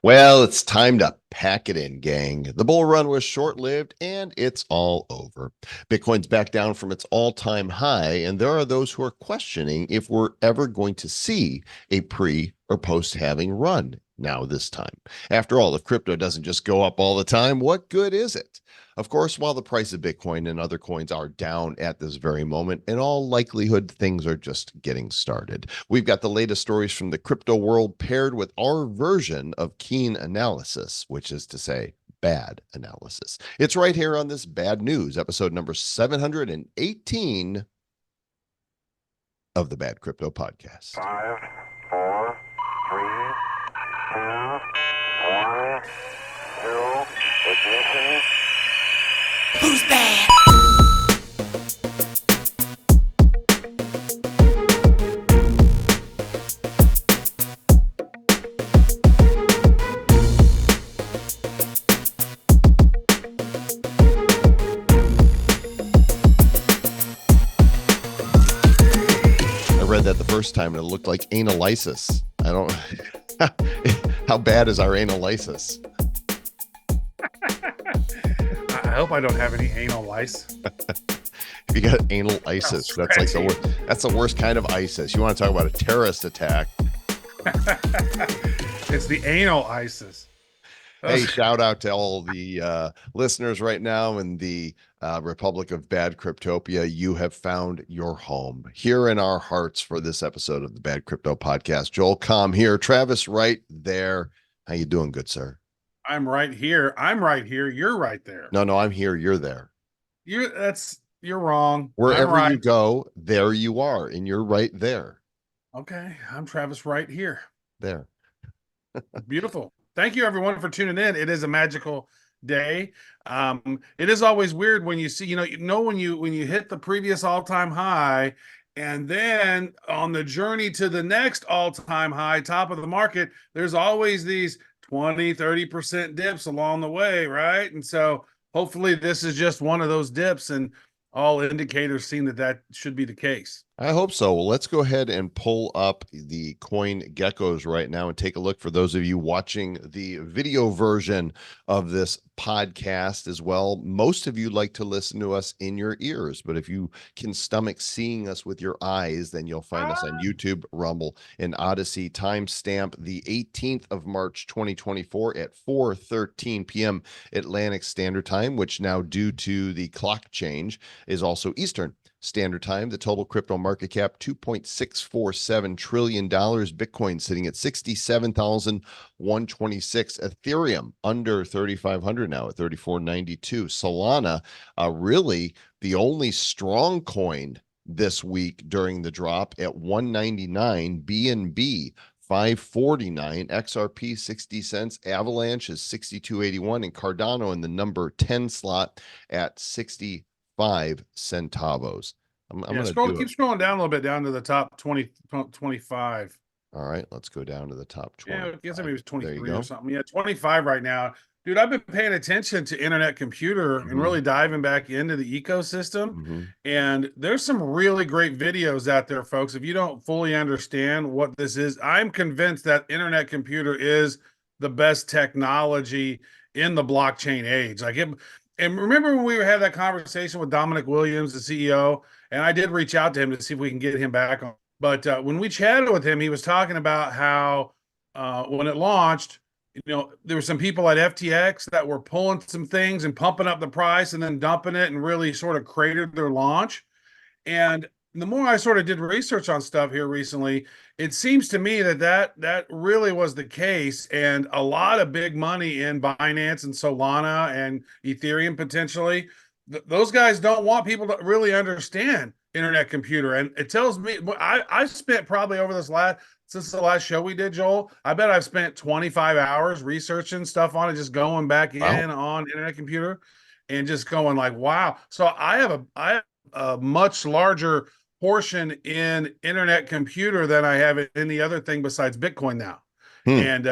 Well, it's time to pack it in, gang. The bull run was short lived and it's all over. Bitcoin's back down from its all time high, and there are those who are questioning if we're ever going to see a pre or post halving run now this time. After all, if crypto doesn't just go up all the time, what good is it? Of course, while the price of Bitcoin and other coins are down at this very moment, in all likelihood, things are just getting started. We've got the latest stories from the crypto world paired with our version of keen analysis, which is to say, bad analysis. It's right here on this Bad News, episode number 718 of the Bad Crypto Podcast. 5, 4, 3, 2, 1, 0, ignition. Who's bad? I read that the first time and it looked like analysis. I don't how bad is our analysis? I hope I don't have any anal lice. If you got anal ISIS, that's like that's the worst kind of ISIS. You want to talk about a terrorist attack? It's the anal ISIS. Hey, shout out to all the listeners right now in the Republic of Bad Cryptopia. You have found your home here in our hearts for this episode of the Bad Crypto Podcast. Joel Comm here, Travis Wright there. How you doing, good sir? I'm right here. I'm right here. You're right there. No, I'm here. You're there. You're wrong. Wherever I'm right. you go, there you are, and you're right there. Okay, I'm Travis Wright here. There. Beautiful. Thank you everyone for tuning in. It is a magical day. It is always weird when you see, when you hit the previous all-time high, and then on the journey to the next all-time high, top of the market, there's always these 20-30% dips along the way, right? And so hopefully this is just one of those dips, and all indicators seem that should be the case. I hope so. Well, let's go ahead and pull up the coin geckos right now and take a look for those of you watching the video version of this podcast as well. Most of you like to listen to us in your ears, but if you can stomach seeing us with your eyes, then you'll find us on YouTube, Rumble, and Odyssey. Timestamp the 18th of March, 2024 at 4:13 p.m. Atlantic Standard Time, which now, due to the clock change, is also Eastern Standard Time. The total crypto market cap, $2.647 trillion. Bitcoin sitting at 67,126. Ethereum under 3,500 now at 3,492. Solana, really the only strong coin this week during the drop at 199. BNB 549, XRP 60 cents, Avalanche is 62.81, and Cardano in the number 10 slot at 65 centavos. I'm going to keep scrolling down a little bit down to the top 25. All right, let's go down to the top 20. Yeah, I guess maybe it was 23 or something. Yeah, 25 right now. Dude, I've been paying attention to internet computer and really diving back into the ecosystem. And there's some really great videos out there, folks. If you don't fully understand what this is, I'm convinced that internet computer is the best technology in the blockchain age. And remember when we had that conversation with Dominic Williams, the CEO, and I did reach out to him to see if we can get him back on. But when we chatted with him, he was talking about how when it launched, there were some people at FTX that were pulling some things and pumping up the price and then dumping it and really sort of cratered their launch. And the more I sort of did research on stuff here recently, it seems to me that really was the case, and a lot of big money in Binance and Solana and Ethereum potentially. Those guys don't want people to really understand internet computer, and it tells me I spent probably since the last show we did, Joel, I bet I've spent 25 hours researching stuff on it, just going back in on internet computer and just going like, wow. So I have a much larger portion in internet computer than I have in any other thing besides Bitcoin now. And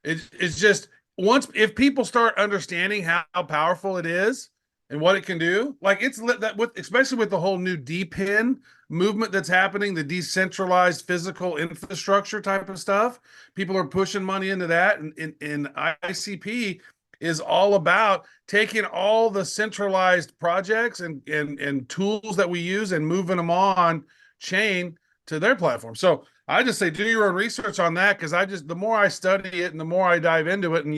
it's just if people start understanding how powerful it is, and what it can do. Like it's lit that with, especially with the whole new DPIN movement that's happening, the decentralized physical infrastructure type of stuff. People are pushing money into that, and ICP is all about taking all the centralized projects and tools that we use and moving them on chain to their platform. So I just say do your own research on that, because the more I study it and the more I dive into it, and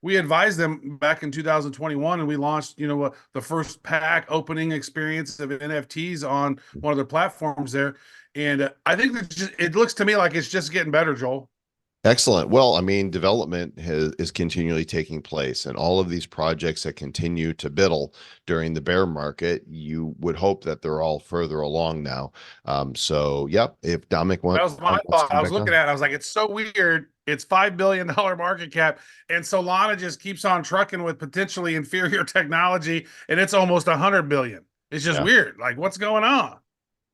we advised them back in 2021, and we launched the first pack opening experience of NFTs on one of their platforms there, and I think that it looks to me like it's just getting better, Joel. Excellent. Well, I mean, development is continually taking place, and all of these projects that continue to biddle during the bear market, you would hope that they're all further along now. So, yep. If Dominic That was my wants to thought. come I was back looking on, at it. I was like, it's so weird. It's $5 billion market cap. And Solana just keeps on trucking with potentially inferior technology. And it's almost 100 billion. It's just yeah. weird. Like, what's going on?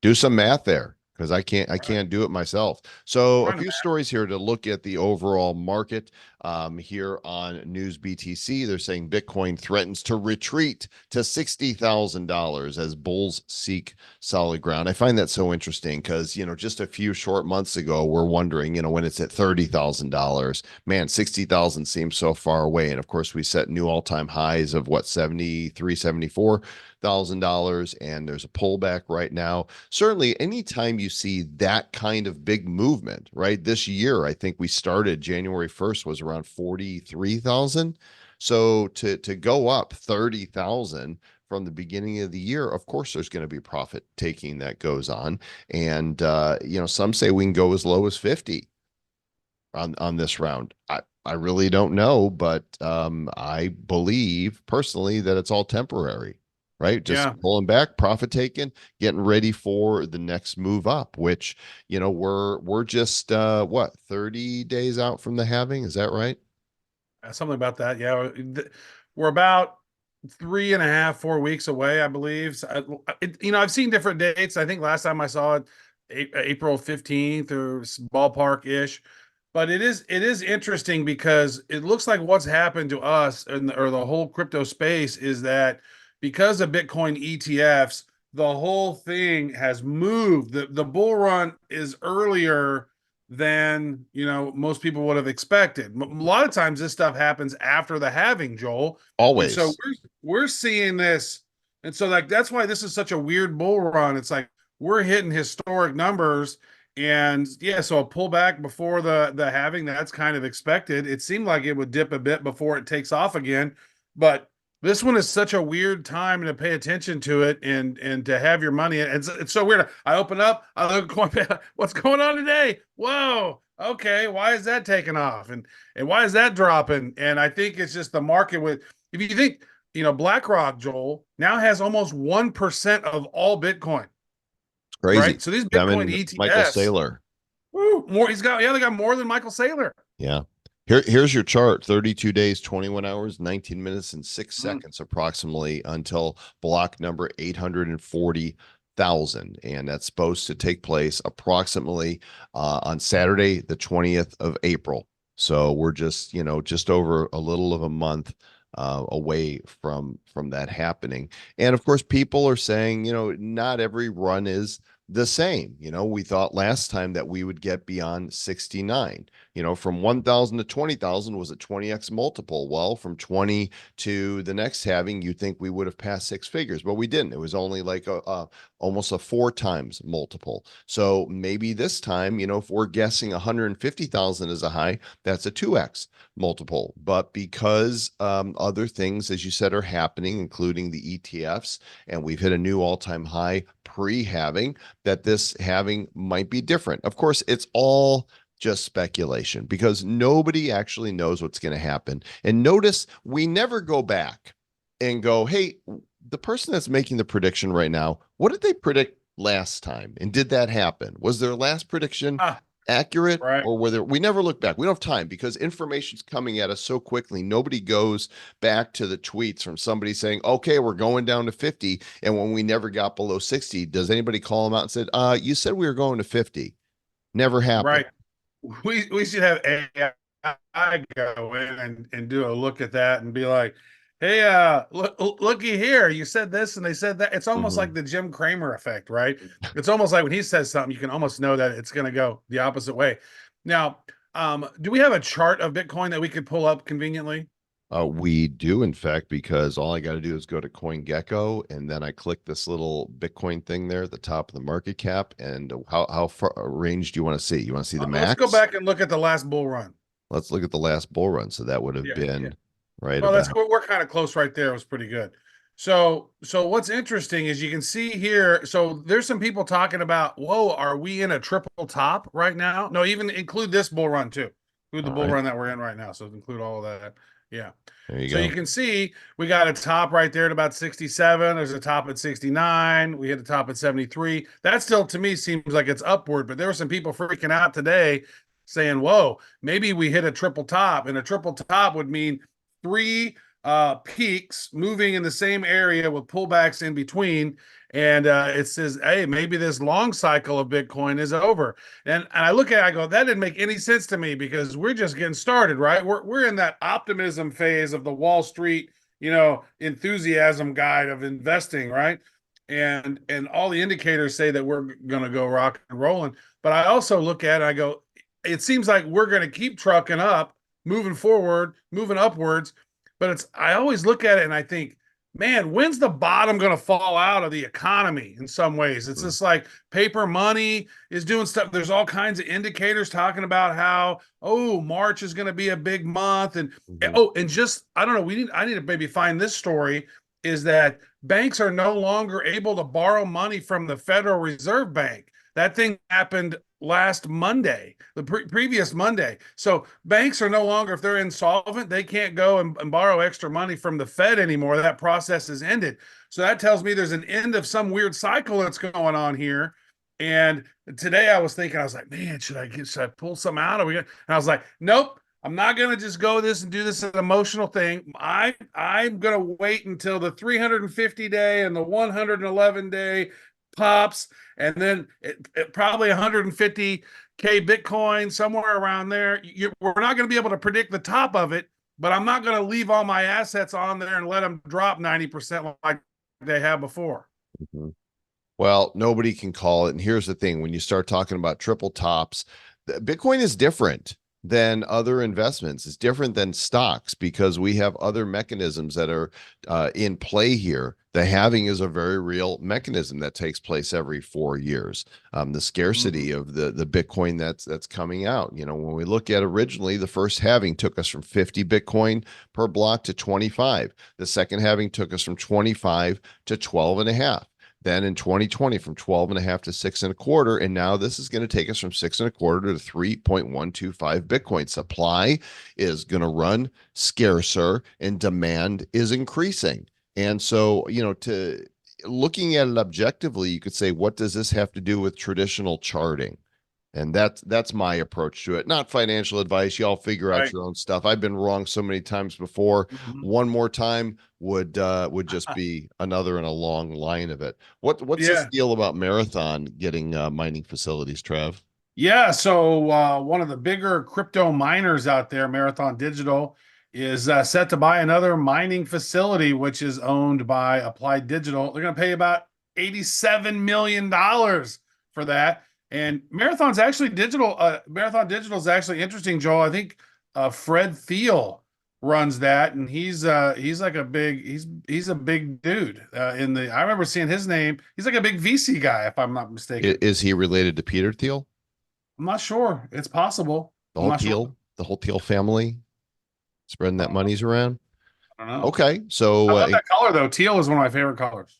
Do some math there, because I can't do it myself. So a Run few stories here to look at the overall market. Here on News BTC, they're saying Bitcoin threatens to retreat to $60,000 as bulls seek solid ground. I find that so interesting because just a few short months ago we're wondering when it's at $30,000, man, 60,000 seems so far away, and of course we set new all-time highs of what, 73, $74,000, and there's a pullback right now. Certainly anytime you see that kind of big movement, right? This year, I think we started January 1st was around 43,000. So to go up 30,000 from the beginning of the year, of course there's going to be profit taking that goes on. And some say we can go as low as 50 on this round. I really don't know, but I believe personally that it's all temporary, right? Just Yeah. pulling back, profit taking, getting ready for the next move up, which, we're just what, 30 days out from the halving, is that right? Something about that. Yeah. We're about 3.5, 4 weeks away, I believe. So, I've seen different dates. I think last time I saw it, April 15th or ballpark ish. But it is interesting because it looks like what's happened to us or the whole crypto space is that because of Bitcoin ETFs, the whole thing has moved. The bull run is earlier than most people would have expected. A lot of times this stuff happens after the halving, Joel. And so Always. we're seeing this, and so like that's why this is such a weird bull run. It's like we're hitting historic numbers, and yeah, so a pullback before the halving, that's kind of expected. It seemed like it would dip a bit before it takes off again, but this one is such a weird time to pay attention to it and to have your money. It's so weird. I open up, I look, what's going on today? Whoa, okay, why is that taking off and why is that dropping? And I think it's just the market with. If you think BlackRock, Joel, now has almost 1% of all Bitcoin. Crazy. Right. So these Them Bitcoin and Michael ETFs, Saylor. woo, more. They got more than Michael Saylor. Yeah. Here's your chart: 32 days, 21 hours, 19 minutes, and 6 seconds, approximately, until block number 840,000. And that's supposed to take place approximately on Saturday, the 20th of April. So we're just over a little of a month away from that happening. And of course, people are saying, not every run is the same. We thought last time that we would get beyond 69. From 1,000 to 20,000 was a 20x multiple. Well, from 20 to the next halving, you'd think we would have passed six figures, but we didn't. It was only like almost a 4 times multiple. So maybe this time, if we're guessing 150,000 is a high, that's a 2x multiple. But because other things, as you said, are happening, including the ETFs, and we've hit a new all-time high pre-halving, that this halving might be different. Of course, it's all just speculation because nobody actually knows what's going to happen. And notice we never go back and go, hey, the person that's making the prediction right now, what did they predict last time? And did that happen? Was their last prediction accurate? Right. Or whether we never look back? We don't have time because information's coming at us so quickly. Nobody goes back to the tweets from somebody saying, okay, we're going down to 50. And when we never got below 60, does anybody call them out and said, you said we were going to 50? Never happened. Right. We should have AI go in and do a look at that and be like, hey, looky here, you said this and they said that. It's almost like Mhm. the Jim Cramer effect, right? It's almost like when he says something, you can almost know that it's going to go the opposite way. Now, do we have a chart of Bitcoin that we could pull up conveniently? We do, in fact, because all I got to do is go to CoinGecko, and then I click this little Bitcoin thing there at the top of the market cap. And how far range do you want to see? You want to see the Let's go max? back and look at the last bull run. Let's look at the last bull run. So that would have Yeah, yeah. been right Well, about. we're kind of close right there. It was pretty good. So what's interesting is you can see here. So there's some people talking about, whoa, are we in a triple top right now? No, even include this bull run too. Include the All bull right, run that we're in right now. So include all of that. Yeah. there you So you go. can see we got a top right there at about 67. There's a top at 69. We hit a top at 73. That still to me seems like it's upward, but there were some people freaking out today saying, whoa, maybe we hit a triple top. And a triple top would mean three peaks moving in the same area with pullbacks in between. And it says, hey, maybe this long cycle of Bitcoin is over. And I look at it, I go, that didn't make any sense to me because we're just getting started, right? We're in that optimism phase of the Wall Street, enthusiasm guide of investing, right? And all the indicators say that we're going to go rock and rolling. But I also look at it, I go, it seems like we're going to keep trucking up, moving forward, moving upwards. But I always look at it and I think, man, when's the bottom going to fall out of the economy in some ways? It's just like paper money is doing stuff. There's all kinds of indicators talking about how, oh, March is going to be a big month. Mhm. Oh, and just, I don't know, I need to maybe find this story is that banks are no longer able to borrow money from the Federal Reserve Bank. That thing happened last Monday, the previous Monday. So banks are no longer, if they're insolvent, they can't go and borrow extra money from the Fed anymore. That process is ended. So that tells me there's an end of some weird cycle that's going on here. And today I was thinking, I was like, man, should I pull some out? And I was like, nope. I'm not gonna just go this and do this an emotional thing. I'm gonna wait until the 350 day and the 111-day pops, and then probably 150K Bitcoin somewhere around there. We're not going to be able to predict the top of it, but I'm not going to leave all my assets on there and let them drop 90% like they have before. Mhm. Well, nobody can call it. And here's the thing, when you start talking about triple tops, Bitcoin is different than other investments. It's different than stocks because we have other mechanisms that are in play here. The halving is a very real mechanism that takes place every 4 years. The scarcity of the Bitcoin that's coming out. When we look at originally, the first halving took us from 50 Bitcoin per block to 25. The second halving took us from 25 to 12 and a half. Then in 2020, from 12 and a half to 6.25. And now this is going to take us from 6.25 to 3.125 Bitcoin. Supply is going to run scarcer and demand is increasing. And so, to looking at it objectively, you could say, what does this have to do with traditional charting? And that's my approach to it. Not financial advice. Y'all figure out Right. your own stuff. I've been wrong so many times before. Mm-hmm. One more time would just be another in a long line of it. What's this Yeah. deal about Marathon getting mining facilities, Trav? Yeah. So one of the bigger crypto miners out there, Marathon Digital, is set to buy another mining facility, which is owned by Applied Digital. They're going to pay about $87 million for that. And Marathon Digital is actually interesting, Joel. I think Fred Thiel runs that, and he's like he's a big dude I remember seeing his name. He's like a big VC guy, if I'm not mistaken. Is he related to Peter Thiel? I'm not sure. It's possible. I'm not sure. The whole Thiel family spreading that Uh, monies around? I don't know. Okay, I so love that color though. Teal is one of my favorite colors.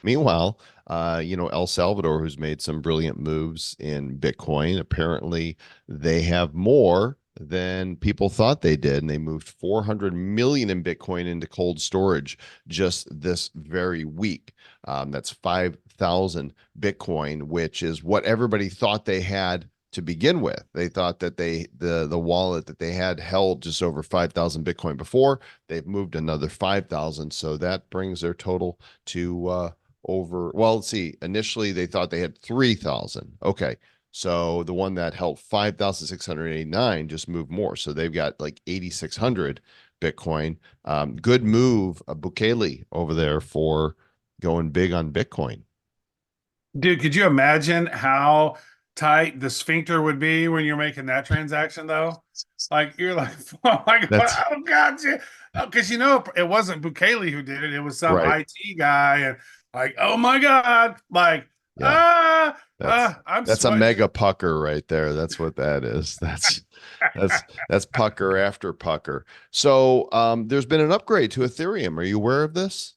meanwhile, El Salvador, who's made some brilliant moves in Bitcoin, apparently they have more than people thought they did. And they moved 400 million in Bitcoin into cold storage just this very week. That's 5,000 Bitcoin, which is what everybody thought they had to begin with. They thought that the wallet that they had held just over 5,000 Bitcoin before. They've moved another 5,000. So that brings their total to let's see, initially they thought they had 3,000. Okay, so the one that held 5,689 just moved more, so they've got like 8,600 Bitcoin. Good move, Bukele over there for going big on Bitcoin. Dude, could you imagine how tight the sphincter would be when you're making that transaction, though? Like you're like, oh my God, That's oh God, because it wasn't Bukele who did it; it was some right. IT guy, and like, oh my God, like Yeah. I'm That's a sweating. mega pucker right there. That's what that is. That's pucker after pucker. So there's been an upgrade to Ethereum. Are you aware of this?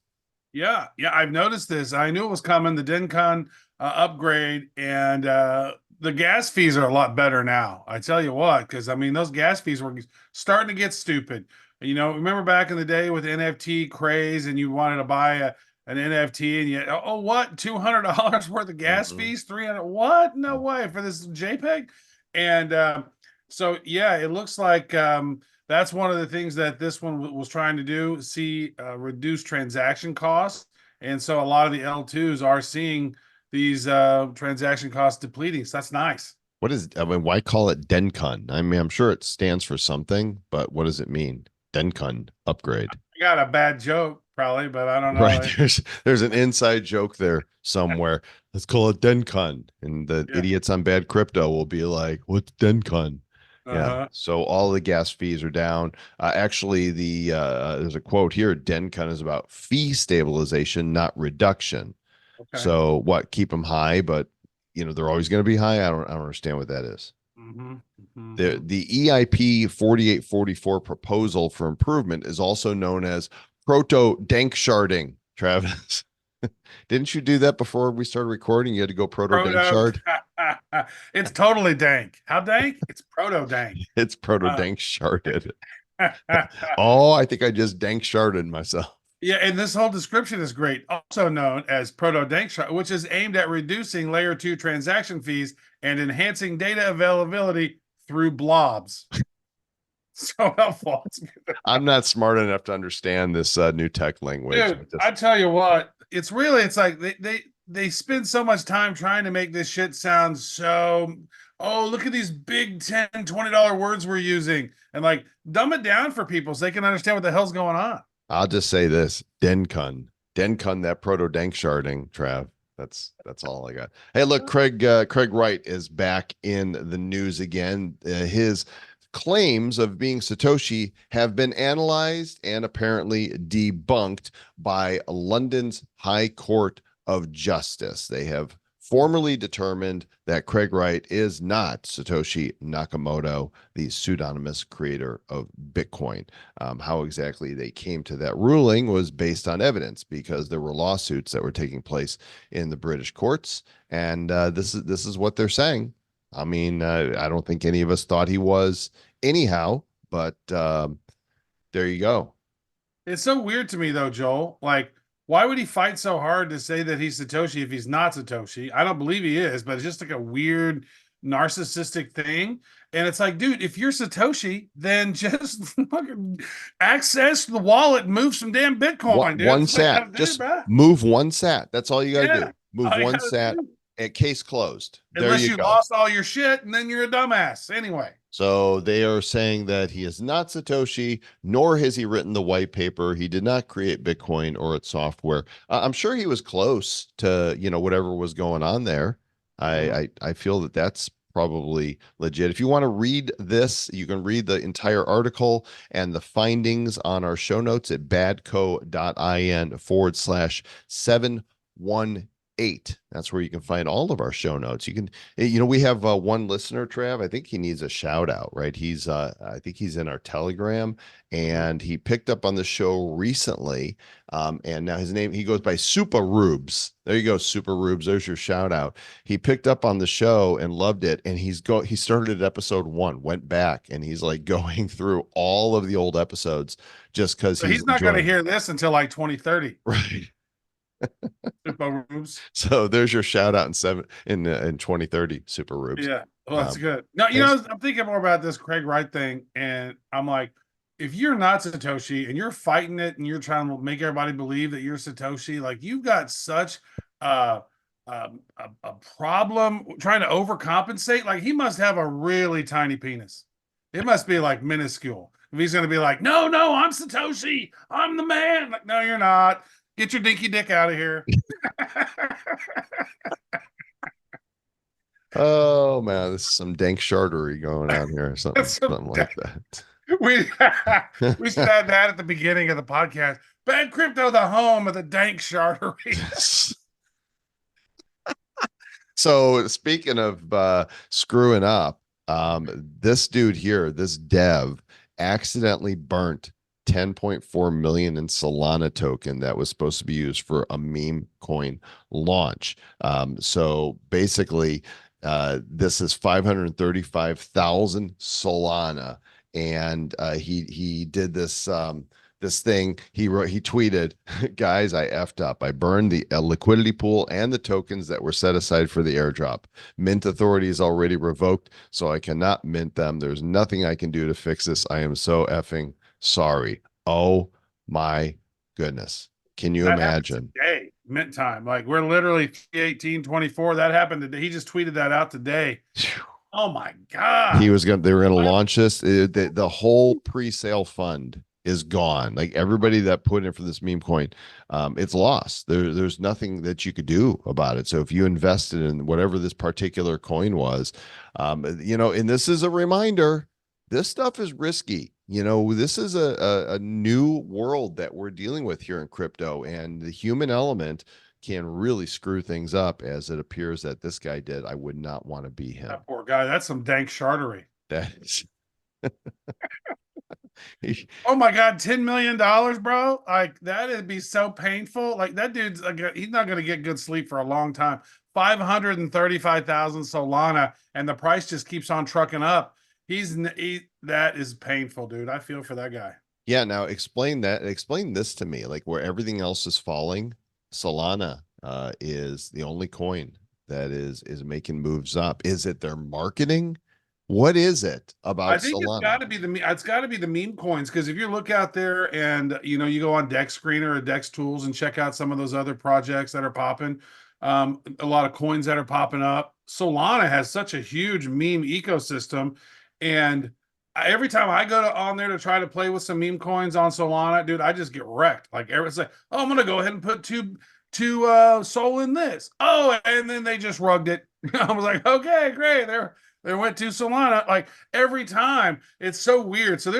Yeah, I've noticed this. I knew it was coming. The DenCon upgrade, and the gas fees are a lot better now. I tell you what, because I mean those gas fees were starting to get stupid. You know, remember back in the day with NFT craze, and you wanted to buy an NFT, and you what, $200 worth of gas Mhm. fees, 300? What? No way for this JPEG. And so yeah, it looks like that's one of the things that this one was trying to do, see reduce transaction costs. And so a lot of the L2s are seeing these transaction costs depleting. So that's nice. I mean, why call it Dencun? I mean, I'm sure it stands for something, but what does it mean? Dencun upgrade. I got a bad joke probably, but I don't Right. know. There's an inside joke there somewhere. Let's call it Dencun. And the Yeah. idiots on bad crypto will be like, what's Dencun? Yeah. Uh-huh. So all the gas fees are down. Actually, there's a quote here. Dencun is about fee stabilization, not reduction. Okay. So what? Keep them high, but they're always going to be high. I don't understand what that is. Mm-hmm. The EIP 4844 proposal for improvement is also known as proto dank sharding. Travis, didn't you do that before we started recording? You had to go proto dank Proto. shard. It's totally dank. How dank? It's proto dank. It's proto Uh, dank sharded. Oh, I think I just dank sharded myself. Yeah, and this whole description is great. Also known as proto dank, which is aimed at reducing layer 2 transaction fees and enhancing data availability through blobs. So helpful. I'm not smart enough to understand this new tech language. Dude, I tell you what, it's like they spend so much time trying to make this shit sound so, oh, look at these big $10, $20 words we're using, and like dumb it down for people so they can understand what the hell's going on. I'll just say this: Dencun, that proto dank sharding, Trav. That's all I got. Hey, look, Craig Wright is back in the news again. His claims of being Satoshi have been analyzed and apparently debunked by London's High Court of Justice. They have formally determined that Craig Wright is not Satoshi Nakamoto, the pseudonymous creator of Bitcoin. How exactly they came to that ruling was based on evidence, because there were lawsuits that were taking place in the British courts, and this is what they're saying. I mean, I don't think any of us thought he was anyhow, but there you go. It's so weird to me though, Joel. Like, why would he fight so hard to say that he's Satoshi if he's not Satoshi? I don't believe he is, but it's just like a weird narcissistic thing. And it's like, dude, if you're Satoshi, then just fucking access the wallet and move some damn Bitcoin, dude. One That's what you sat. gotta do, Just bro. move one sat. That's all you got to Yeah. do. Move All you one gotta sat. do. And case closed. There Unless you you go. lost all your shit, and then you're a dumbass. Anyway. So they are saying that he is not Satoshi, nor has he written the white paper. He did not create Bitcoin or its software. I'm sure he was close to, whatever was going on there. I feel that that's probably legit. If you want to read this, you can read the entire article and the findings on our show notes at badco.in/718. That's where you can find all of our show notes. You can, we have one listener, Trav. I think he needs a shout out, right? I think he's in our Telegram, and he picked up on the show recently. And now he goes by Super Rubes. There you go, Super Rubes. There's your shout out. He picked up on the show and loved it. And he started at episode 1, went back, and he's like going through all of the old episodes just because So he's not going to hear this until like 2030. Right. Super Rubes. So there's your shout out in 2030, Super Rubes. Yeah, well, that's good. No, I'm thinking more about this Craig Wright thing, and I'm like, if you're not Satoshi and you're fighting it and you're trying to make everybody believe that you're Satoshi, like you've got such a problem trying to overcompensate. Like he must have a really tiny penis. It must be like minuscule. if he's going to be like, no, I'm Satoshi, I'm the man. Like, no, you're not. Get your dinky dick out of here. Oh man, this is some dank shartery going on here, or something like that. we we should have that at the beginning of the podcast. Bad Crypto, the home of the dank shartery. So speaking of screwing up, this dude here, this dev, accidentally burnt 10.4 million in Solana token that was supposed to be used for a meme coin launch. So basically, this is 535,000 Solana, and he did this this thing. He tweeted, guys, I effed up. I burned the liquidity pool and the tokens that were set aside for the airdrop. Mint authority is already revoked, so I cannot mint them. There's nothing I can do to fix this. I am so effing sorry. Oh my goodness. Can you imagine? Today, mint time. Like, we're literally 18/24. That happened today. He just tweeted that out today. Oh my God. They were gonna launch this. The whole pre-sale fund is gone. Like, everybody that put in for this meme coin, it's lost. There's nothing that you could do about it. So if you invested in whatever this particular coin was, and this is a reminder, this stuff is risky. This is a new world that we're dealing with here in crypto, and the human element can really screw things up, as it appears that this guy did. I would not want to be him. That poor guy. That's some dank shartery. That is. Oh my God, $10 million, bro. Like, that'd be so painful. Like, that dude's he's not gonna get good sleep for a long time. 535,000 Solana, and the price just keeps on trucking up. That is painful, dude. I feel for that guy. Yeah, now explain this to me. Like, where everything else is falling, Solana is the only coin that is making moves up. Is it their marketing? What is it about I think Solana? it's got to be the meme coins, because if you look out there and you go on Dex Screener or Dex Tools and check out some of those other projects that are popping, a lot of coins that are popping up. Solana has such a huge meme ecosystem, and every time I go on there to try to play with some meme coins on Solana, dude, I just get wrecked. Like, everyone's like, oh, I'm gonna go ahead and put two Sol in this. Oh, and then they just rugged it. I was like, okay, great. They went to Solana. Like, every time, it's so weird. So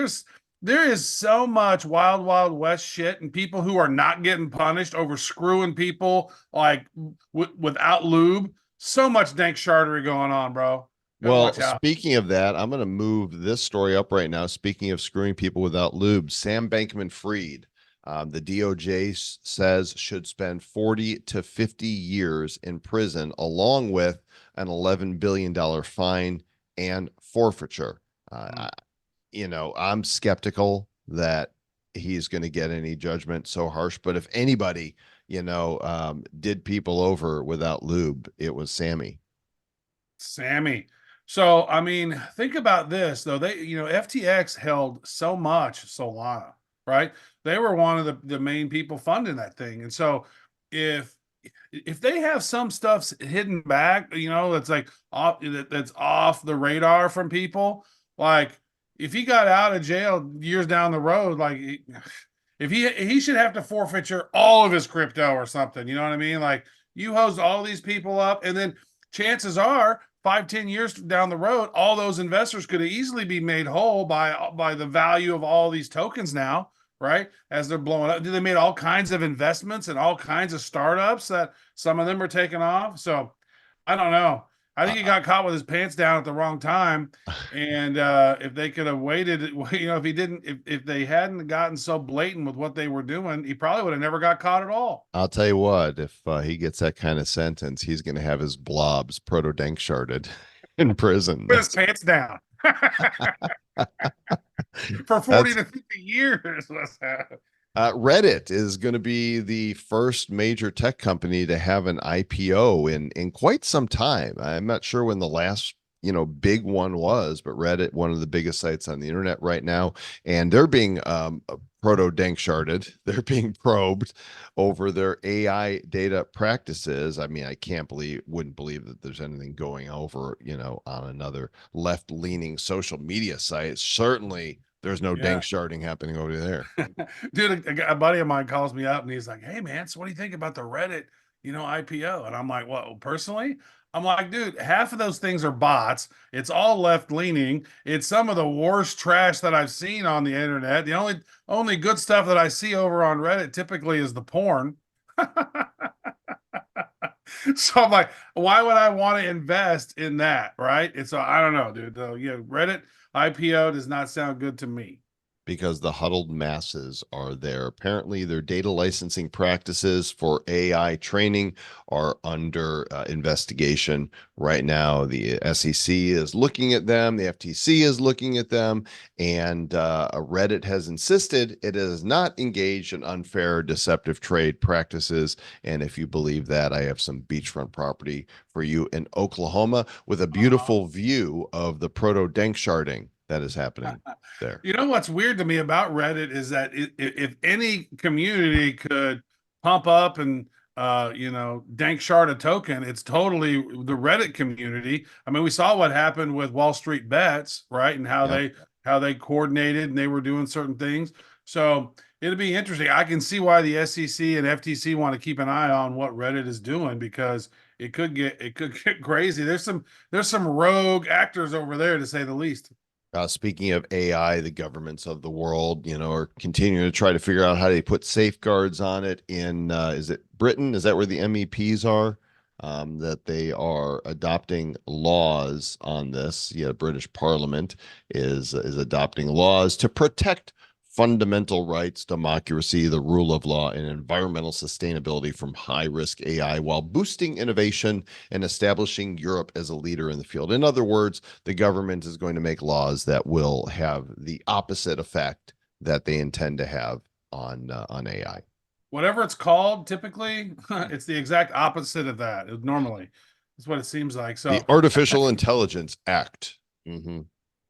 there is so much wild west shit, and people who are not getting punished over screwing people like without lube. So much dank shartery going on, bro. Well, speaking of that, I'm going to move this story up right now. Speaking of screwing people without lube, Sam Bankman-Fried, the DOJ says should spend 40 to 50 years in prison, along with an $11 billion fine and forfeiture. I'm skeptical that he's going to get any judgment so harsh, but if anybody, did people over without lube, it was Sammy. So, I mean, think about this though. FTX held so much Solana, right? They were one of the main people funding that thing. And so if they have some stuff hidden back, that's like that's off the radar from people, like, if he got out of jail years down the road, like, if he should have to forfeiture all of his crypto or something, you know what I mean? Like, you hosed all these people up, and then chances are 5-10 years down the road, all those investors could easily be made whole by the value of all these tokens now, right? As they're blowing up. They made all kinds of investments and all kinds of startups that some of them are taking off. So I don't know. I think he got caught with his pants down at the wrong time. And if they could have waited, if they hadn't gotten so blatant with what they were doing, he probably would have never got caught at all. I'll tell you what, if he gets that kind of sentence, he's going to have his blobs proto-dank sharded in prison. Put his pants down. For 40 to 50 years. Reddit is going to be the first major tech company to have an IPO in quite some time. I'm not sure when the last big one was, but Reddit, one of the biggest sites on the internet right now, and they're being proto-dank sharded. They're being probed over their AI data practices. I mean, I wouldn't believe that there's anything going over, on another left-leaning social media site. Certainly There's no Yeah. dank sharding happening over there. Dude, a buddy of mine calls me up and he's like, "Hey man, so what do you think about the Reddit, IPO?" And I'm like, "Well, personally, I'm like, dude, half of those things are bots. It's all left leaning. It's some of the worst trash that I've seen on the internet. The only good stuff that I see over on Reddit typically is the porn." So I'm like, why would I want to invest in that? Right? It's I don't know, dude. Reddit IPO does not sound good to me. Because the huddled masses are there. Apparently, their data licensing practices for AI training are under investigation right now. The SEC is looking at them, the FTC is looking at them, and Reddit has insisted it has not engaged in unfair, deceptive trade practices. And if you believe that, I have some beachfront property for you in Oklahoma with a beautiful view of the proto-dank sharding that is happening there. You know what's weird to me about Reddit is that if any community could pump up and dank shard a token, it's totally the Reddit community. I mean, we saw what happened with Wall Street Bets, right? And how they coordinated and they were doing certain things. So it'll be interesting. I can see why the SEC and FTC want to keep an eye on what Reddit is doing because it could get crazy. There's some rogue actors over there to say the least. Speaking of AI, the governments of the world, are continuing to try to figure out how to put safeguards on it. Is it Britain? Is that where the MEPs are? That they are adopting laws on this. Yeah, British Parliament is adopting laws to protect fundamental rights, democracy, the rule of law, and environmental sustainability from high-risk AI while boosting innovation and establishing Europe as a leader in the field. In other words, the government is going to make laws that will have the opposite effect that they intend to have on AI. Whatever it's called, typically, it's the exact opposite of that. Normally, that's what it seems like. So, the Artificial Intelligence Act. Mm-hmm.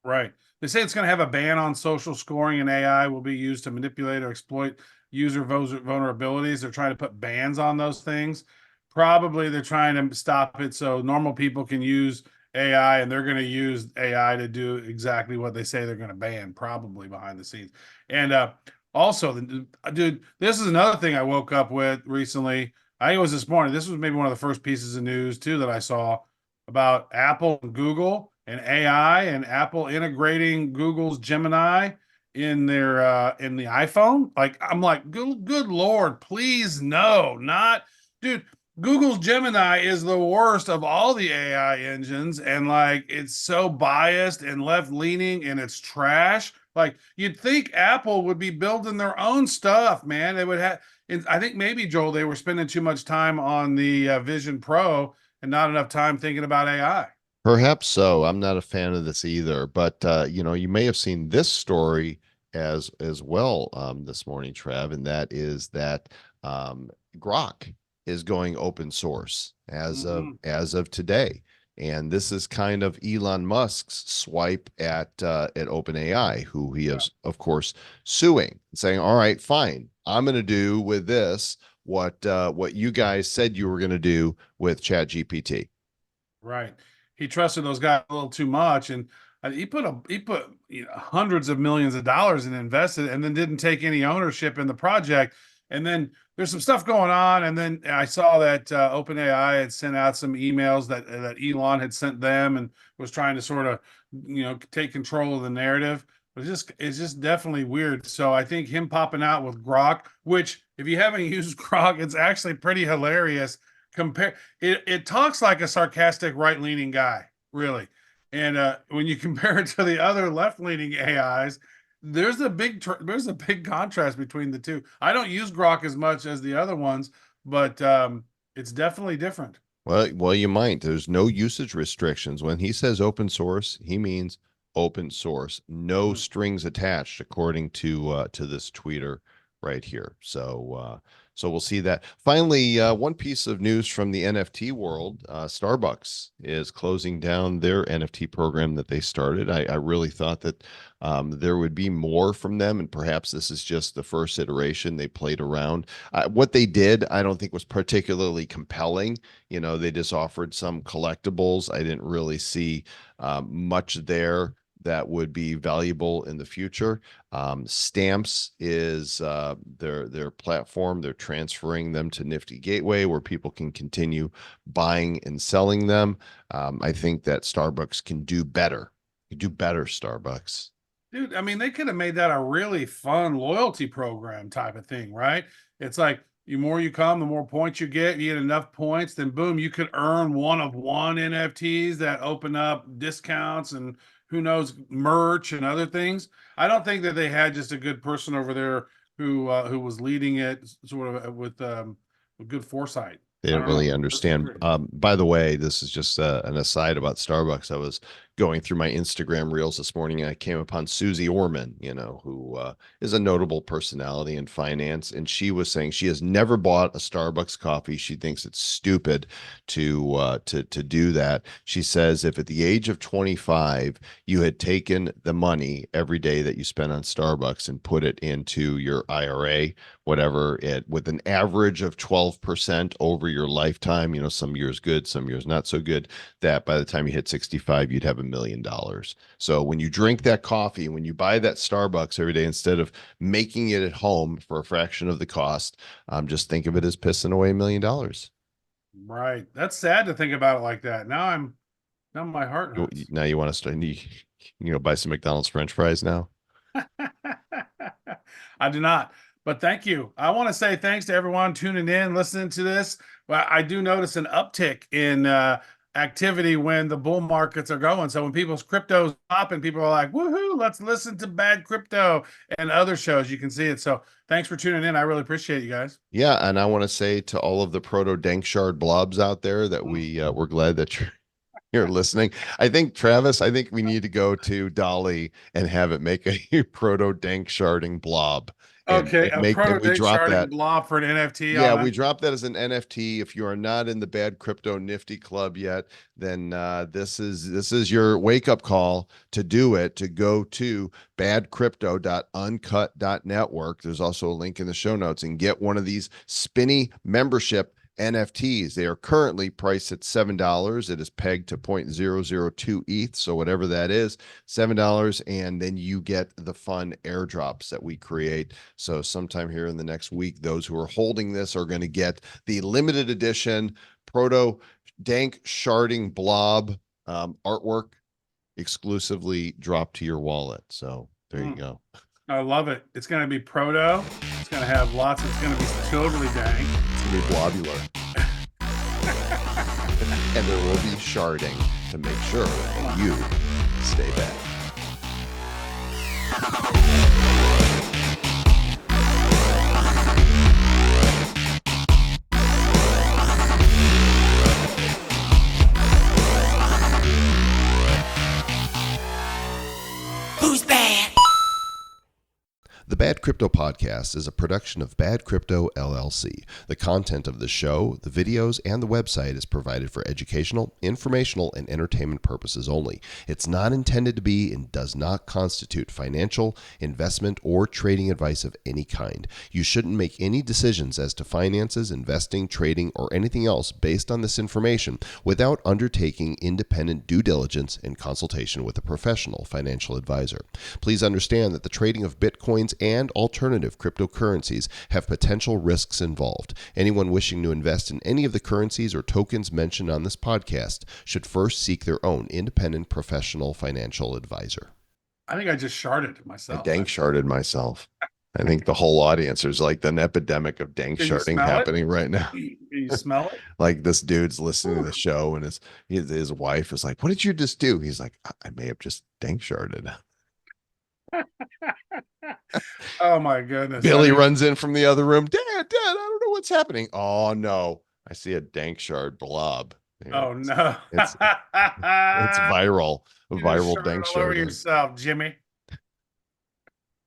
Right. They say it's going to have a ban on social scoring, and AI will be used to manipulate or exploit user vulnerabilities. They're trying to put bans on those things. Probably they're trying to stop it so normal people can use AI, and they're going to use AI to do exactly what they say they're going to ban, probably behind the scenes. And also, dude, this is another thing I woke up with recently. I think it was this morning. This was maybe one of the first pieces of news, too, that I saw about Apple and Google and AI and Apple integrating Google's Gemini in their in the iPhone. Like I'm like, good Lord, please no, not dude. Google's Gemini is the worst of all the AI engines, and like it's so biased and left leaning, and it's trash. Like you'd think Apple would be building their own stuff, man. They would have. I think maybe Joel, they were spending too much time on the Vision Pro and not enough time thinking about AI. Perhaps so. I'm not a fan of this either, but you may have seen this story as well this morning, Trev, and that is that Grok is going open source as of today. And this is kind of Elon Musk's swipe at OpenAI, who he is, of course, suing and saying, "All right, fine, I'm going to do with this what you guys said you were going to do with ChatGPT." Right. He trusted those guys a little too much, and he put hundreds of millions of dollars and invested, and then didn't take any ownership in the project. And then there's some stuff going on, and then I saw that OpenAI had sent out some emails that Elon had sent them, and was trying to sort of take control of the narrative. It's just definitely weird. So I think him popping out with Grok, which if you haven't used Grok, it's actually pretty hilarious. It talks like a sarcastic right-leaning guy, really. And when you compare it to the other left-leaning AIs, there's a big contrast between the two. I don't use Grok as much as the other ones, but it's definitely different. Well, you might. There's no usage restrictions. When he says open source, he means open source, no strings attached, according to this tweeter right here. So we'll see that. Finally, one piece of news from the NFT world: Starbucks is closing down their NFT program that they started. I really thought that there would be more from them, and perhaps this is just the first iteration. They played around. What they did, I don't think was particularly compelling. They just offered some collectibles. I didn't really see much there that would be valuable in the future. Stamps is their platform. They're transferring them to Nifty Gateway where people can continue buying and selling them. I think that Starbucks can do better. Do better, Starbucks. Dude, I mean, they could have made that a really fun loyalty program type of thing, right? It's like the more you come, the more points you get. You get enough points, then boom, you could earn one of one NFTs that open up discounts and who knows, merch and other things. I don't think that they had just a good person over there who was leading it sort of with good foresight. They I didn't don't know. really understand. By the way, this is just an aside about Starbucks. I was going through my Instagram reels this morning and I came upon Susie Orman, who is a notable personality in finance. And she was saying she has never bought a Starbucks coffee. She thinks it's stupid to do that. She says if at the age of 25, you had taken the money every day that you spent on Starbucks and put it into your IRA, whatever it with an average of 12% over your lifetime, some years good, some years not so good, that by the time you hit 65, you'd have $1 million. So when you drink that coffee, when you buy that Starbucks every day, instead of making it at home for a fraction of the cost, just think of it as pissing away $1 million. Right. That's sad to think about it like that. Now my heart hurts. Now you want to start, buy some McDonald's French fries now. I do not. But thank you. I want to say thanks to everyone tuning in, listening to this. Well, I do notice an uptick in activity when the bull markets are going. So when people's crypto's up and people are like, woohoo, let's listen to Bad Crypto and other shows, you can see it. So thanks for tuning in. I really appreciate you guys. Yeah. And I want to say to all of the proto Dankshard blobs out there that we're glad that you're listening. I think, Travis, we need to go to Dolly and have it make a proto Danksharding blob. Okay, and a proto drop that blob for an NFT. Yeah, we drop that as an NFT. If you are not in the Bad Crypto Nifty Club yet, then this is your wake up call to do it. To go to badcrypto.uncut.network. There's also a link in the show notes and get one of these spinny membership NFTs. They are currently priced at $7. It is pegged to 0.002 ETH. So whatever that is, $7. And then you get the fun airdrops that we create. So sometime here in the next week, those who are holding this are going to get the limited edition proto dank sharding blob artwork exclusively dropped to your wallet. So there you go. I love it. It's going to be proto. It's going to have lots. It's going to be totally dank. It's going to be blobular. And there will be sharding to make sure that you stay back. Who's bad? The Bad Crypto Podcast is a production of Bad Crypto LLC. The content of the show, the videos, and the website is provided for educational, informational, and entertainment purposes only. It's not intended to be and does not constitute financial, investment, or trading advice of any kind. You shouldn't make any decisions as to finances, investing, trading, or anything else based on this information without undertaking independent due diligence and consultation with a professional financial advisor. Please understand that the trading of Bitcoins and alternative cryptocurrencies have potential risks involved. Anyone wishing to invest in any of the currencies or tokens mentioned on this podcast should first seek their own independent professional financial advisor. I think I just sharded myself. I dank sharded myself. I think the whole audience, there's like an epidemic of dank sharding happening right now. Can you smell it? Like this dude's listening to the show and his wife is like, what did you just do? He's like, I may have just dank sharded. Oh my goodness. Billy runs in from the other room. Dad, I don't know what's happening. Oh no, I see a dank shard blob. Oh no. It's viral. Viral dank shard. Yourself, Jimmy.